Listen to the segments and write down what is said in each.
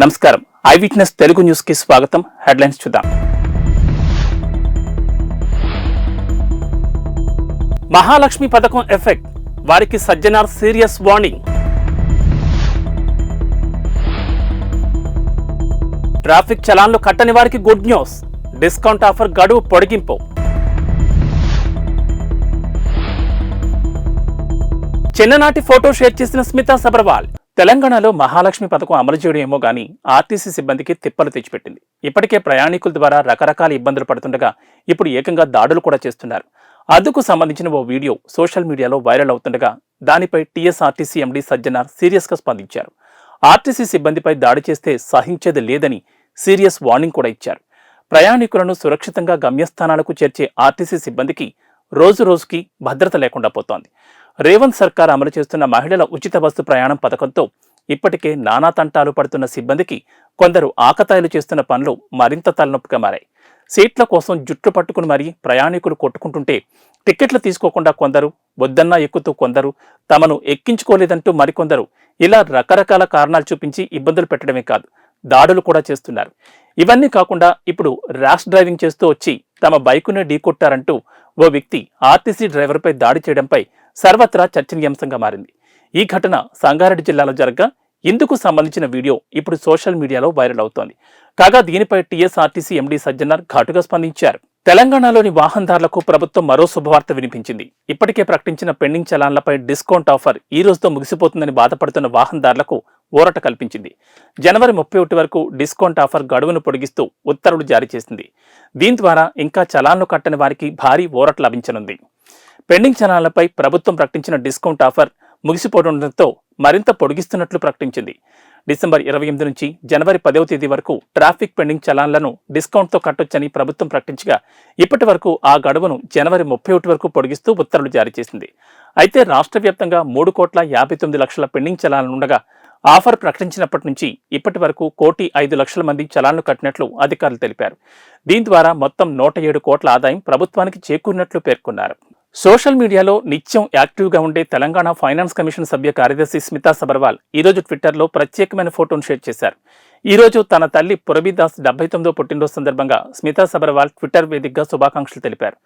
నమస్కారం. I witness Telugu news కి స్వాగతం. హెడ్లైన్స్ చూద్దాం. మహాలక్ష్మి పథకం ఎఫెక్ట్, వారికి సజ్జనార్ సీరియస్ వార్నింగ్. ట్రాఫిక్ చలాన్లు కట్టని వారికి గుడ్ న్యూస్, డిస్కౌంట్ ఆఫర్ గడువు పొడిగింపు. చిన్ననాటి ఫోటో షేర్ చేసిన స్మితా సబర్వాల్. తెలంగాణలో మహాలక్ష్మి పథకం అమలు చేయడం ఏమో గానీ ఆర్టీసీ సిబ్బందికి తిప్పలు తెచ్చిపెట్టింది. ఇప్పటికే ప్రయాణికుల ద్వారా రకరకాల ఇబ్బందులు పడుతుండగా ఇప్పుడు ఏకంగా దాడులు కూడా చేస్తున్నారు. అందుకు సంబంధించిన ఓ వీడియో సోషల్ మీడియాలో వైరల్ అవుతుండగా దానిపై టీఎస్ఆర్టీసీ ఎండీ సజ్జనార్ సీరియస్ గా స్పందించారు. ఆర్టీసీ సిబ్బందిపై దాడి చేస్తే సహించేది లేదని సీరియస్ వార్నింగ్ కూడా ఇచ్చారు. ప్రయాణికులను సురక్షితంగా గమ్యస్థానాలకు చేర్చే ఆర్టీసీ సిబ్బందికి రోజు రోజుకి భద్రత లేకుండా పోతోంది. రేవంత్ సర్కార్ అమలు చేస్తున్న మహిళల ఉచిత బస్సు ప్రయాణం పథకంతో ఇప్పటికే నానా తంటాలు పడుతున్న సిబ్బందికి కొందరు ఆకతాయిలు చేస్తున్న పనులు మరింత తలనొప్పిగా మారాయి. సీట్ల కోసం జుట్లు పట్టుకుని మరీ ప్రయాణికులు కొట్టుకుంటుంటే టిక్కెట్లు తీసుకోకుండా కొందరు, వద్దన్నా ఎక్కుతూ కొందరు, తమను ఎక్కించుకోలేదంటూ మరికొందరు ఇలా రకరకాల కారణాలు చూపించి ఇబ్బందులు పెట్టడమే కాదు, దాడులు కూడా చేస్తున్నారు. ఇవన్నీ కాకుండా ఇప్పుడు ర్యాష్ డ్రైవింగ్ చేస్తూ వచ్చి తమ బైకునే ఢీకొట్టారంటూ ఓ వ్యక్తి ఆర్టీసీ డ్రైవర్పై దాడి చేయడంపై సర్వత్రా చర్చనీయాంశంగా మారింది. ఈ ఘటన సంగారెడ్డి జిల్లాలో జరగ్గా ఇందుకు సంబంధించిన వీడియో ఇప్పుడు సోషల్ మీడియాలో వైరల్ అవుతోంది. కాగా దీనిపై టీఎస్ఆర్టీసీ ఎండీ సజ్జనార్ ఘాటుగా స్పందించారు. తెలంగాణలోని వాహనదారులకు ప్రభుత్వం మరో శుభవార్త వినిపించింది. ఇప్పటికే ప్రకటించిన పెండింగ్ చలాన్లపై డిస్కౌంట్ ఆఫర్ ఈ రోజుతో ముగిసిపోతుందని బాధపడుతున్న వాహనదారులకు ఊరట కల్పించింది. జనవరి 31 వరకు డిస్కౌంట్ ఆఫర్ గడువును పొడిగిస్తూ ఉత్తర్వులు జారీ చేసింది. దీని ద్వారా ఇంకా చలాన్లు కట్టని వారికి భారీ ఊరట లభించనుంది. పెండింగ్ చలాన్లపై ప్రభుత్వం ప్రకటించిన డిస్కౌంట్ ఆఫర్ ముగిసిపోతుండటంతో మరింత పొడిగిస్తున్నట్లు ప్రకటించింది. డిసెంబర్ 28 నుంచి జనవరి 10వ తేదీ వరకు ట్రాఫిక్ పెండింగ్ చలాన్లను డిస్కౌంట్తో కట్టొచ్చని ప్రభుత్వం ప్రకటించగా ఇప్పటి వరకు ఆ గడువును జనవరి 31 వరకు పొడిగిస్తూ ఉత్తర్వులు జారీ చేసింది. అయితే రాష్ట్ర వ్యాప్తంగా 3,59,00,000 పెండింగ్ చలాన్లుండగా ఆఫర్ ప్రకటించినప్పటి నుంచి ఇప్పటి వరకు 1,05,00,000 మంది చలాన్లు కట్టినట్లు అధికారులు తెలిపారు. దీని ద్వారా మొత్తం 107 కోట్ల ఆదాయం ప్రభుత్వానికి చేకూరినట్లు పేర్కొన్నారు. సోషల్ మీడియాలో నిత్యం యాక్టివ్గా ఉండే తెలంగాణ ఫైనాన్స్ కమిషన్ సభ్య కార్యదర్శి స్మితా సబర్వాల్ ఈరోజు ట్విట్టర్లో ప్రత్యేకమైన ఫోటోను షేర్ చేశారు. ఈరోజు తన తల్లి పురబీదాస్ 79వ పుట్టినరోజు సందర్భంగా స్మితా సబర్వాల్ ట్విట్టర్ వేదికగా శుభాకాంక్షలు తెలిపారు.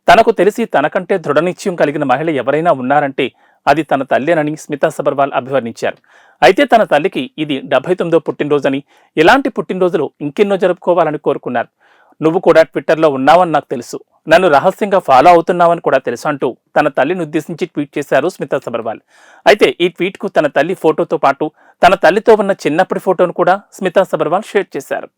తనకు తెలిసి తనకంటే దృఢనిశ్చయం కలిగిన మహిళ ఎవరైనా ఉన్నారంటే అది తన తల్లేనని స్మితా సబర్వాల్ అభివర్ణించారు. అయితే తన తల్లికి ఇది 79వ పుట్టినరోజని, ఇలాంటి పుట్టినరోజులు ఇంకెన్నో జరుపుకోవాలని కోరుకున్నారు. నువ్వు కూడా ట్విట్టర్లో ఉన్నావని నాకు తెలుసు, నన్ను రహస్యంగా ఫాలో అవుతున్నావని కూడా తెలుసు అంటూ తన తల్లిని ఉద్దేశించి ట్వీట్ చేశారు స్మితా సబర్వాల్. అయితే ఈ ట్వీట్కు తన తల్లి ఫోటోతో పాటు తన తల్లితో ఉన్న చిన్నప్పటి ఫోటోను కూడా స్మితా సబర్వాల్ షేర్ చేశారు.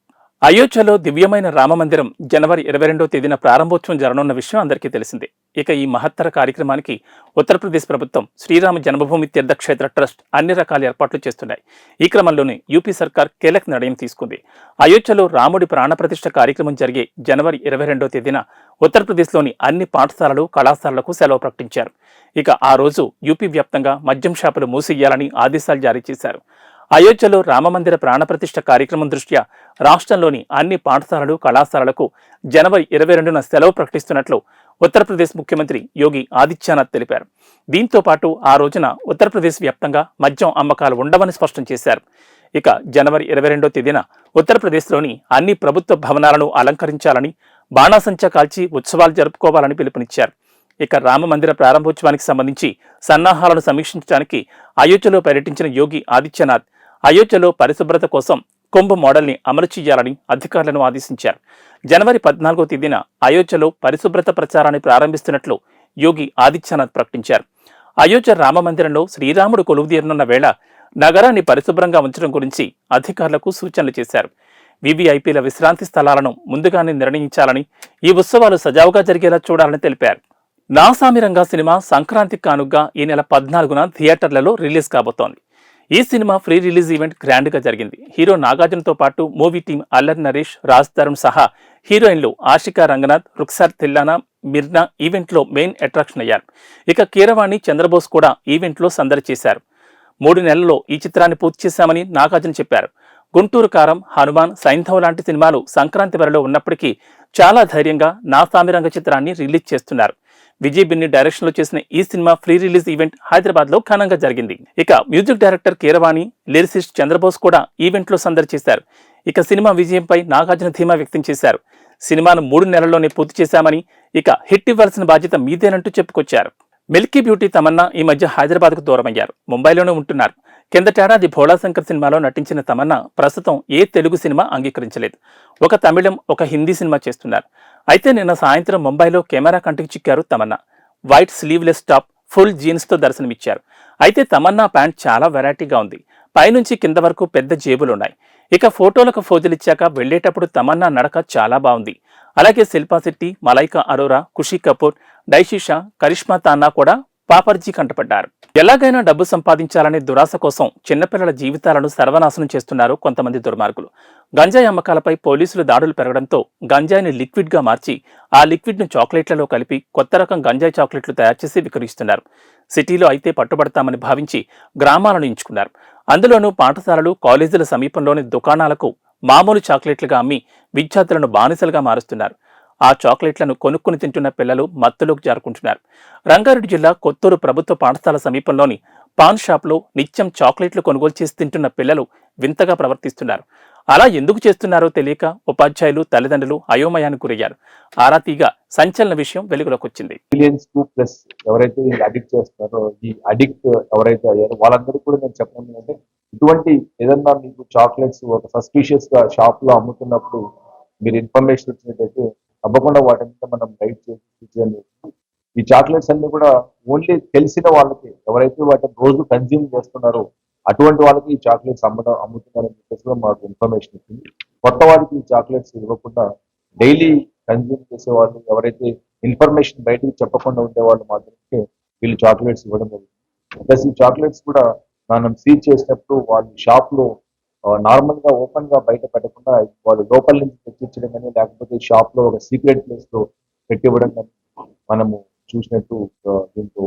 అయోధ్యలో దివ్యమైన రామమందిరం జనవరి 22వ తేదీన ప్రారంభోత్సవం జరగనున్న విషయం అందరికీ తెలిసిందే. ఇక ఈ మహత్తర కార్యక్రమానికి ఉత్తరప్రదేశ్ ప్రభుత్వం శ్రీరామ జన్మభూమి తీర్థక్షేత్ర ట్రస్ట్ అన్ని రకాల ఏర్పాట్లు చేస్తున్నాయి. ఈ క్రమంలోనే యూపీ సర్కార్ కీలక నిర్ణయం తీసుకుంది. అయోధ్యలో రాముడి ప్రాణప్రతిష్ఠ కార్యక్రమం జరిగే జనవరి 22వ తేదీన ఉత్తరప్రదేశ్లోని అన్ని పాఠశాలలు, కళాశాలలకు సెలవు ప్రకటించారు. ఇక ఆ రోజు యూపీ వ్యాప్తంగా మద్యం షాపులు మూసివేయాలని ఆదేశాలు జారీ చేశారు. అయోధ్యలో రామమందిర ప్రాణప్రతిష్ఠ కార్యక్రమం దృష్ట్యా రాష్ట్రంలోని అన్ని పాఠశాలలు, కళాశాలలకు జనవరి 22న సెలవు ప్రకటిస్తున్నట్లు ఉత్తరప్రదేశ్ ముఖ్యమంత్రి యోగి ఆదిత్యనాథ్ తెలిపారు. దీంతో పాటు ఆ రోజున ఉత్తరప్రదేశ్ వ్యాప్తంగా మద్యం అమ్మకాలు ఉండవని స్పష్టం చేశారు. ఇక జనవరి 22వ తేదీన ఉత్తరప్రదేశ్లోని అన్ని ప్రభుత్వ భవనాలను అలంకరించాలని, బాణాసంచా కాల్చి ఉత్సవాలు జరుపుకోవాలని పిలుపునిచ్చారు. ఇక రామమందిర ప్రారంభోత్సవానికి సంబంధించి సన్నాహాలను సమీక్షించడానికి అయోధ్యలో పర్యటించిన యోగి ఆదిత్యనాథ్ అయోధ్యలో పరిశుభ్రత కోసం కుంభ మోడల్ని అమలు చేయాలని అధికారులను ఆదేశించారు. జనవరి 14వ తేదీన అయోధ్యలో పరిశుభ్రత ప్రచారాన్ని ప్రారంభిస్తున్నట్లు యోగి ఆదిత్యనాథ్ ప్రకటించారు. అయోధ్య రామమందిరంలో శ్రీరాముడు కొలువుదీరనున్న వేళ నగరాన్ని పరిశుభ్రంగా ఉంచడం గురించి అధికారులకు సూచనలు చేశారు. వివిఐపీల విశ్రాంతి స్థలాలను ముందుగానే నిర్ణయించాలని, ఈ ఉత్సవాలు సజావుగా జరిగేలా చూడాలని తెలిపారు. నాసామిరంగా సినిమా సంక్రాంతి కానుగ్గా ఈ నెల 14న థియేటర్లలో రిలీజ్ కాబోతోంది. ఈ సినిమా ప్రీ రిలీజ్ ఈవెంట్ గ్రాండ్గా జరిగింది. హీరో నాగార్జునతో పాటు మూవీ టీం అల్లరి నరేష్, రాజ్ తరుణ్ సహా హీరోయిన్లు ఆషికా రంగనాథ్, రుక్సార్ తిల్లానా, మిర్నా ఈవెంట్లో మెయిన్ అట్రాక్షన్ అయ్యారు. ఇక కీరవాణి, చంద్రబోస్ కూడా ఈవెంట్లో సందడి చేశారు. 3 నెలల్లో ఈ చిత్రాన్ని పూర్తి చేశామని నాగార్జున చెప్పారు. గుంటూరు కారం, హనుమాన్, సైంధవ్ లాంటి సినిమాలు సంక్రాంతి వరలో ఉన్నప్పటికీ చాలా ధైర్యంగా నాసామిరంగ చిత్రాన్ని రిలీజ్ చేస్తున్నారు. విజయ్ బిన్ని డైరెక్షన్ లో చేసిన ఈ cinema pre release event Hyderabad లో ఘనంగా జరిగింది. ఇక music director Keeravani, lyricist Chandrabose కూడా ఈవెంట్ లో సందడి చేశారు. ఇక సినిమా విజయంపై నాగార్జున ధీమా వ్యక్తం చేశారు. సినిమాను 3 నెలల్లోనే పూర్తి చేశామని, ఇక హిట్ ఇవ్వాల్సిన బాధ్యత మీదేనంటూ చెప్పుకొచ్చారు. మిల్కీ బ్యూటీ తమన్నా ఈ మధ్య హైదరాబాద్కు దూరమయ్యారు. ముంబైలోనే ఉంటున్నారు. కిందటేడాది భోళాశంకర్ సినిమాలో నటించిన తమన్నా ప్రస్తుతం ఏ తెలుగు సినిమా అంగీకరించలేదు. ఒక తమిళం, ఒక హిందీ సినిమా చేస్తున్నారు. అయితే నిన్న సాయంత్రం ముంబైలో కెమెరా కంటికి చిక్కారు Tamannaah. White sleeveless top, full జీన్స్తో దర్శనమిచ్చారు. అయితే తమన్నా ప్యాంట్ చాలా వెరైటీగా ఉంది. పైనుంచి కింద వరకు పెద్ద జేబులున్నాయి. ఇక ఫోటోలకు ఫోజులిచ్చాక వెళ్లేటప్పుడు తమన్నా నడక చాలా బాగుంది. అలాగే శిల్పా శెట్టి, మలైకా అరోరా, ఖుషీ కపూర్, డైషిషా, కరిష్మా తాన్నా కూడా పాపర్జీ కంటపడ్డారు. ఎలాగైనా డబ్బు సంపాదించాలనే దురాశ కోసం చిన్నపిల్లల జీవితాలను సర్వనాశనం చేస్తున్నారు కొంతమంది దుర్మార్గులు. గంజాయి అమ్మకాలపై పోలీసులు దాడులు పెరగడంతో గంజాయిని లిక్విడ్ గా మార్చి ఆ లిక్విడ్ ను చాక్లెట్లలో కలిపి కొత్త రకం గంజాయి చాక్లెట్లు తయారు చేసి విక్రయిస్తున్నారు. సిటీలో అయితే పట్టుబడతామని భావించి గ్రామాలను ఎంచుకున్నారు. అందులోనూ పాఠశాలలు, కాలేజీల సమీపంలోని దుకాణాలకు మామూలు చాక్లెట్లుగా అమ్మి విద్యార్థులను బానిసలుగా మారుస్తున్నారు. ఆ చాక్లెట్లను కొనుక్కుని తింటున్న పిల్లలు మత్తులోకి జారుకుంటున్నారు. రంగారెడ్డి జిల్లా కొత్తూరు ప్రభుత్వ పాఠశాల సమీపంలోని పాన్ షాప్లో నిత్యం చాక్లెట్లు కొనుగోలు చేసి తింటున్న పిల్లలు వింతగా ప్రవర్తిస్తున్నారు. అలా ఎందుకు చేస్తున్నారో తెలియక ఉపాధ్యాయులు, తల్లిదండ్రులు అయోమయానికి గురయ్యారు. ఆరా తీగా సంచలన విషయం వెలుగులోకి వచ్చింది. ప్లస్ ఎవరైతే అడిక్ట్ చేస్తున్నారో, ఈ అడిక్ట్ ఎవరైతే అయ్యారో వాళ్ళందరికీ కూడా నేను చెప్పడం ఏంటంటే, ఇటువంటి ఏదన్నా మీకు చాక్లెట్స్ ఒక సస్పీషియస్ గా షాప్ లో అమ్ముతున్నప్పుడు మీరు ఇన్ఫర్మేషన్ ఇచ్చినట్టయితే తప్పకుండా వాటి మీద మనం రైట్ చేసి ఈ చాక్లెట్స్ అన్ని కూడా ఓన్లీ తెలిసిన వాళ్ళకి, ఎవరైతే వాటిని రోజు కన్జ్యూమ్ చేస్తున్నారో అటువంటి వాళ్ళకి ఈ చాక్లెట్స్ అమ్ముతున్నారని చెప్పేసి మాకు ఇన్ఫర్మేషన్ ఇచ్చింది. కొత్త వాళ్ళకి ఈ చాక్లెట్స్ ఇవ్వకుండా డైలీ కన్జ్యూమ్ చేసే వాళ్ళు, ఎవరైతే ఇన్ఫర్మేషన్ బయటకు చెప్పకుండా ఉండే వాళ్ళు మాత్రమే వీళ్ళు చాక్లెట్స్ ఇవ్వడం జరుగుతుంది. ప్లస్ ఈ చాక్లెట్స్ కూడా మనం సీజ్ చేసినప్పుడు వాళ్ళు షాప్ లో నార్మల్ గా ఓపెన్ గా బయట పెట్టకుండా వాళ్ళు లోపల నుంచి తెచ్చిచ్చడం కానీ, లేకపోతే షాప్ లో ఒక సీక్రెట్ ప్లేస్ లో పెట్టివ్వడం కానీ మనము చూసినట్టు దీంతో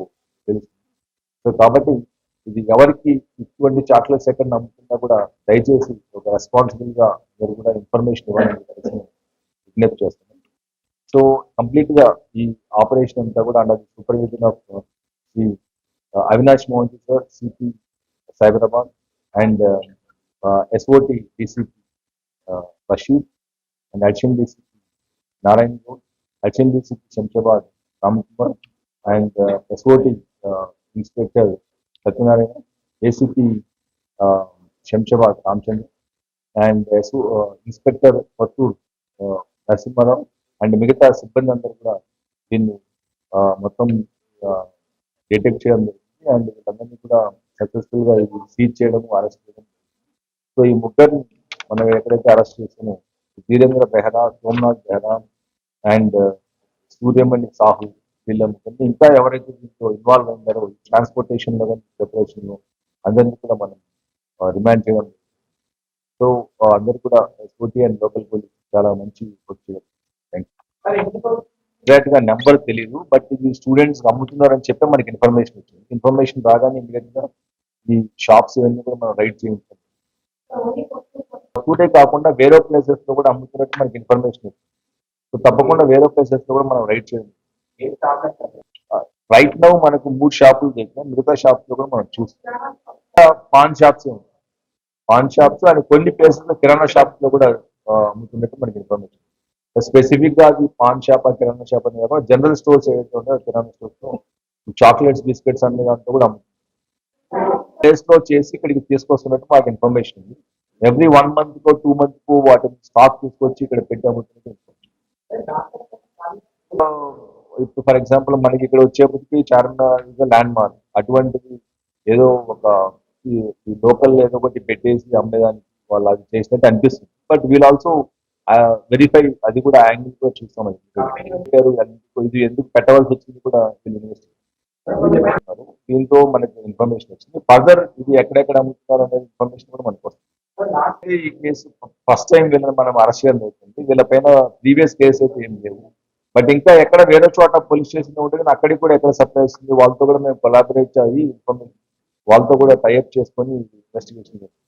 తెలుస్తుంది. సో కాబట్టి ఇది ఎవరికి ఇటువంటి చాక్లెట్స్ ఎక్కడ నమ్ముతున్నా కూడా దయచేసి ఒక రెస్పాన్సిబుల్ గా మీరు కూడా ఇన్ఫర్మేషన్ ఇవ్వాలని విజ్ఞప్తి చేస్తున్నాం. సో కంప్లీట్ గా ఈ ఆపరేషన్ అంతా కూడా under supervision of Shri Avinash Mohan sir, CP Cyberabad, and SOT DCP Bashir, and Action DCP Narayan Road, Action DCP Shamshabad Ramkumar, and SOT Inspector Satyanarayana, ACP Shamshabad Ramchandra, and Inspector Patur Narasimharao, and మిగతా సిబ్బంది అందరూ కూడా దీన్ని మొత్తం detect చేయడం జరిగింది. And వీళ్ళందరినీ కూడా సక్సెస్ఫుల్ గా ఇది సీజ్ చేయడం, అరెస్ట్ చేయడం. సో ఈ ముగ్గురిని మనం ఎక్కడైతే అరెస్ట్ చేసామో, వీరేంద్ర బెహ్రా, సోమనాథ్ బెహ్రా అండ్ సూర్యమణి సాహు, వీళ్ళ ముగ్గురిని ఇంకా ఎవరైతే దీంట్లో ఇన్వాల్వ్ అయ్యారో ట్రాన్స్పోర్టేషన్ లో కానీ ప్రిపరేషన్ లో అందరినీ కూడా మనం రిమాండ్ చేయడం. సో అందరు కూడా SOT అండ్ లోకల్ పోలీస్ చాలా మంచి వర్క్ చేయడం. ఎగ్జాక్ట్ గా నెంబర్ తెలియదు, బట్ ఇది స్టూడెంట్స్ అమ్ముతున్నారని చెప్పి మనకి ఇన్ఫర్మేషన్ వచ్చింది. ఇన్ఫర్మేషన్ రాగానే ఇమీడియట్ గా ఈ షాప్స్ ఇవన్నీ కూడా మనం రైడ్ చేయించాం. ఒకటే కాకుండా వేరే ప్లేసెస్ లో కూడా అమ్ముతున్నట్టు మనకి ఇన్ఫర్మేషన్ వచ్చింది. సో తప్పకుండా వేరే ప్లేసెస్ లో కూడా మనం రైడ్ చేయండి. రైట్ నౌ మనకు 3 షాపులు చేసినా, మిగతా షాప్స్ లో కూడా మనం చూస్తాం. పాన్ షాప్స్ అండ్ కొన్ని ప్లేసెస్ లో కిరాణా షాప్స్ లో కూడా అమ్ముతున్నట్టు మనకి ఇన్ఫర్మేషన్. స్పెసిఫిక్ గా అది పాన్ షాప్, కిరాణా షాప్ అని కాకుండా జనరల్ స్టోర్స్ ఏవైతే ఉన్నాయో కిరాణా స్టోర్స్ లో చాక్లెట్స్, బిస్కెట్స్ అనే దాంట్లో కూడా ప్లేస్ లో చేసి ఇక్కడికి తీసుకొస్తున్నట్టు మాకు ఇన్ఫర్మేషన్ ఉంది. ఎవ్రీ 1 month కో 2 months కో వాటిని స్టాక్ తీసుకొచ్చి ఇక్కడ పెట్టి అమ్ముతున్నట్టు. ఇప్పుడు ఫర్ ఎగ్జాంపుల్ మనకి ఇక్కడ వచ్చేప్పటికి చార్మినార్ ల్యాండ్ మార్క్, అటువంటిది ఏదో ఒక లోకల్ ఏదో ఒకటి పెట్టేసి అమ్మేదానికి వాళ్ళు అది చేసినట్టు అనిపిస్తుంది. బట్ వీల్ ఆల్సో వెరిఫై, అది కూడా యాంగిల్ గా చూస్తాం. ఇది ఎందుకు పెట్టవలసి వచ్చింది కూడా దీంతో మనకి ఇన్ఫర్మేషన్ వచ్చింది. ఫర్దర్ ఇది ఎక్కడెక్కడ అమ్ముతున్నారు అనే ఇన్ఫర్మేషన్ కూడా మనకు వస్తుంది. ఈ కేసు ఫస్ట్ టైం వీళ్ళని మనం అరెస్ట్ చేయడం జరుగుతుంది. వీళ్ళపైన ప్రీవియస్ కేసు అయితే ఏం లేవు. బట్ ఇంకా ఎక్కడ వేరే చోట పోలీస్ స్టేషన్ ఉంటుంది, అక్కడికి కూడా ఎక్కడ సప్లై వస్తుంది, వాళ్ళతో కూడా మేము కొలాబరేట్ అయ్యి ఇన్ఫర్మేషన్ వాళ్ళతో కూడా టైఅప్ చేసుకొని ఇన్వెస్టిగేషన్ చేస్తాం.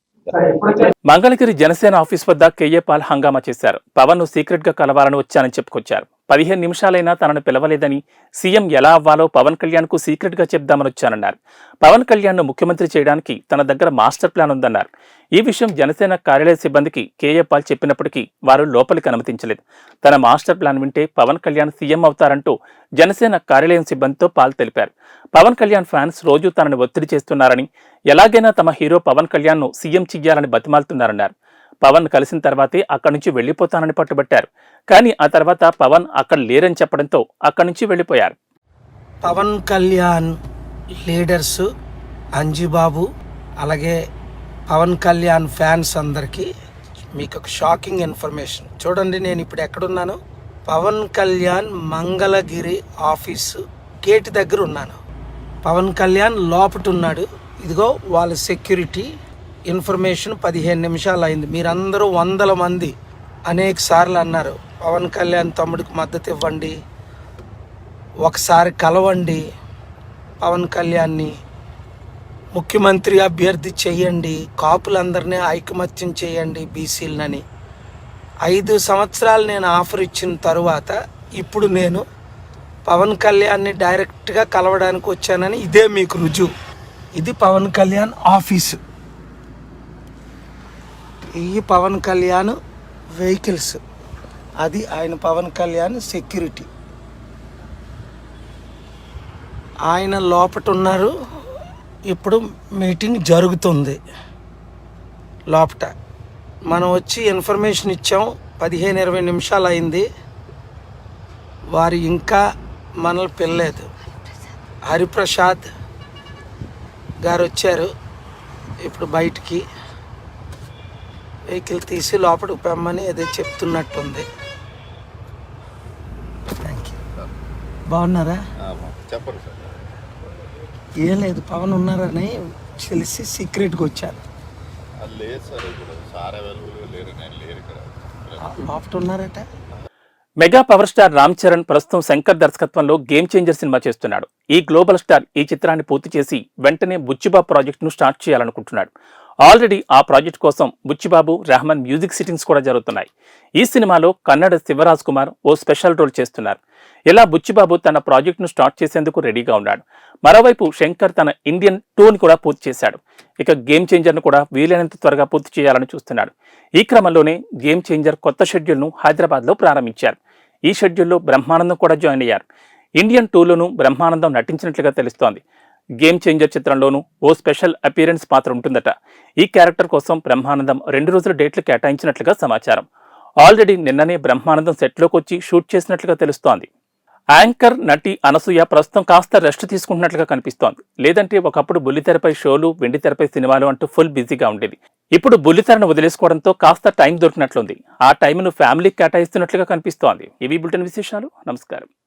మంగళగిరి జనసేన ఆఫీస్ వద్ద KA పాల్ హంగామా చేశారు. పవన్ ను సీక్రెట్ గా కలవాలని వచ్చానని చెప్పుకొచ్చారు. 15 నిమిషాలైనా తనను పిలవలేదని, సీఎం ఎలా అవ్వాలో పవన్ కళ్యాణ్కు సీక్రెట్గా చెప్దామని వచ్చానన్నారు. పవన్ కళ్యాణ్ను ముఖ్యమంత్రి చేయడానికి తన దగ్గర మాస్టర్ ప్లాన్ ఉందన్నారు. ఈ విషయం జనసేన కార్యాలయ సిబ్బందికి కేఏ పాల్ చెప్పినప్పటికీ వారు లోపలికి అనుమతించలేదు. తన మాస్టర్ ప్లాన్ వింటే పవన్ కళ్యాణ్ సీఎం అవుతారంటూ జనసేన కార్యాలయం సిబ్బందితో పాల్ తెలిపారు. పవన్ కళ్యాణ్ ఫ్యాన్స్ రోజు తనని ఒత్తిడి చేస్తున్నారని, ఎలాగైనా తమ హీరో పవన్ కళ్యాణ్ను సీఎం చెయ్యాలని బతిమాలుతున్నారన్నారు. పవన్ కలిసిన తర్వాతే అక్కడి నుంచి వెళ్లిపోతానని పట్టుబట్టారు. కానీ ఆ తర్వాత పవన్ అక్కడ లేరని చెప్పడంతో అక్కడి నుంచి వెళ్లిపోయారు. పవన్ కళ్యాణ్ లీడర్స్ అంజిబాబు అలాగే పవన్ కళ్యాణ్ ఫ్యాన్స్ అందరికీ మీకు ఒక షాకింగ్ ఇన్ఫర్మేషన్. చూడండి, నేను ఇప్పుడు ఎక్కడున్నాను. పవన్ కళ్యాణ్ మంగళగిరి ఆఫీసు గేట్ దగ్గర ఉన్నాను. పవన్ కళ్యాణ్ లోపట ఉన్నాడు. ఇదిగో వాళ్ళ సెక్యూరిటీ. ఇన్ఫర్మేషన్ 15 నిమిషాలు అయింది. మీరందరూ 100 మంది అనేక సార్లు అన్నారు, పవన్ కళ్యాణ్ తమ్ముడికి మద్దతు ఇవ్వండి, ఒకసారి కలవండి, పవన్ కళ్యాణ్ని ముఖ్యమంత్రి అభ్యర్థి చేయండి, కాపులందరినీ ఐకమత్యం చేయండి బీసీలని. 5 సంవత్సరాలు నేను ఆఫర్ ఇచ్చిన తరువాత ఇప్పుడు నేను పవన్ కళ్యాణ్ని డైరెక్ట్గా కలవడానికి వచ్చానని ఇదే మీకు రుజువు. ఇది పవన్ కళ్యాణ్ ఆఫీసు. ఈ పవన్ కళ్యాణ్ వెహికల్స్, అది ఆయన పవన్ కళ్యాణ్ సెక్యూరిటీ. ఆయన లోపట ఉన్నారు. ఇప్పుడు మీటింగ్ జరుగుతుంది లోపట. మనం వచ్చి ఇన్ఫర్మేషన్ ఇచ్చాం. 15-20 నిమిషాలు అయింది. వారు ఇంకా మనల్ని పిల్లలేదు. హరిప్రసాద్ గారు వచ్చారు ఇప్పుడు బయటికి. వెహికల్ తీసి లోపలికి పెమ్మని ఏదో చెప్తున్నట్టుంది. Thank you. బాగున్నారా? చెప్పరు సార్. ఏం లేదు, పవన్ ఉన్నారని తెలిసి సీక్రెట్గా వచ్చాను. లేదు సార్, ఇప్పుడు సార్ అవైలబుల్గా లేరు, నేను లేరు ఇక్కడ. లోపల ఉన్నారట. Mega power star Ram Charan ప్రస్తుతం శంకర్ దర్శకత్వంలో గేమ్ చేంజర్ సినిమా చేస్తున్నాడు. ఈ గ్లోబల్ స్టార్ ఈ చిత్రాన్ని పూర్తి చేసి వెంటనే బుచ్చిబాబు ప్రాజెక్టును స్టార్ట్ చేయాలనుకుంటున్నాడు. ఆల్రెడీ ఆ ప్రాజెక్ట్ కోసం బుచ్చిబాబు, రెహమాన్ మ్యూజిక్ సిట్టింగ్స్ కూడా జరుగుతున్నాయి. ఈ సినిమాలో కన్నడ శివరాజ్ కుమార్ ఓ స్పెషల్ రోల్ చేస్తున్నారు. ఇలా బుచ్చిబాబు తన ప్రాజెక్టును స్టార్ట్ చేసేందుకు రెడీగా ఉన్నాడు. మరోవైపు శంకర్ తన ఇండియన్ టూర్ని కూడా పూర్తి చేశాడు. ఇక గేమ్ చేంజర్ను కూడా వీలైనంత త్వరగా పూర్తి చేయాలని చూస్తున్నాడు. ఈ క్రమంలోనే గేమ్ చేంజర్ కొత్త షెడ్యూల్ను హైదరాబాద్లో ప్రారంభించారు. ఈ షెడ్యూల్లో బ్రహ్మానందం కూడా జాయిన్ అయ్యారు. ఇండియన్ టూర్లోనూ బ్రహ్మానందం నటించినట్లుగా తెలుస్తోంది. గేమ్ చేంజర్ చిత్రంలోనూ ఓ స్పెషల్ అపియరెన్స్ పాత్ర ఉంటుందట. ఈ క్యారెక్టర్ కోసం బ్రహ్మానందం 2 రోజుల డేట్లు కేటాయించినట్లుగా సమాచారం. ఆల్రెడీ నిన్ననే బ్రహ్మానందం సెట్లోకి వచ్చి షూట్ చేసినట్లుగా తెలుస్తోంది. యాంకర్ నటి అనసూయ ప్రస్తుతం కాస్త రెస్ట్ తీసుకుంటున్నట్లుగా కనిపిస్తోంది. లేదంటే ఒకప్పుడు బుల్లితెరపై షోలు, వెండితెరపై సినిమాలు అంటూ ఫుల్ బిజీగా ఉండేది. ఇప్పుడు బుల్లితెరను వదిలేసుకోవడంతో కాస్త టైం దొరికినట్లుంది. ఆ టైంను ఫ్యామిలీకి కేటాయిస్తున్నట్లుగా కనిపిస్తోంది. ఇవి బులెటిన్ విశేషాలు. నమస్కారం.